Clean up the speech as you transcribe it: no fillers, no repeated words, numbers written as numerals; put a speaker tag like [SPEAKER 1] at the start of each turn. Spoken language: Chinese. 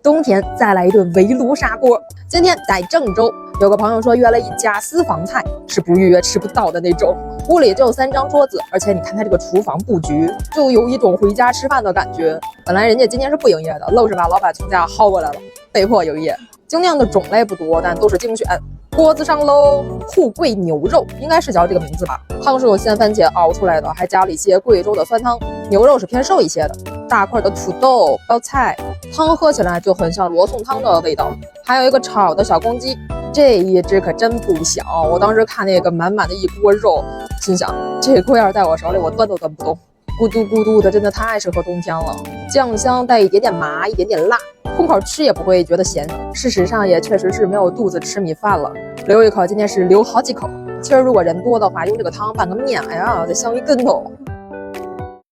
[SPEAKER 1] 冬天再来一顿围炉砂锅。今天在郑州，有个朋友说约了一家私房菜，是不预约吃不到的那种。屋里就有3张桌子，而且你看他这个厨房布局，就有一种回家吃饭的感觉。本来人家今天是不营业的，愣是把老板从家薅过来了，被迫营业。精酿的种类不多，但都是精选。锅子上喽，沪贵牛肉应该是叫这个名字吧。汤是用鲜番茄熬出来的，还加了一些贵州的酸汤。牛肉是偏瘦一些的，大块的土豆、包菜，汤喝起来就很像罗宋汤的味道。还有一个炒的小公鸡，这一只可真不小。我当时看那个满满的一锅肉，心想这锅要是在我手里，我端都端不动。咕嘟咕嘟的，真的太适合冬天了。酱香带一点点麻，一点点辣，空口吃也不会觉得咸。事实上也确实是没有肚子吃米饭了，留一口今天是留好几口。其实如果人多的话，用这个汤拌个面，哎呀，得香一跟头。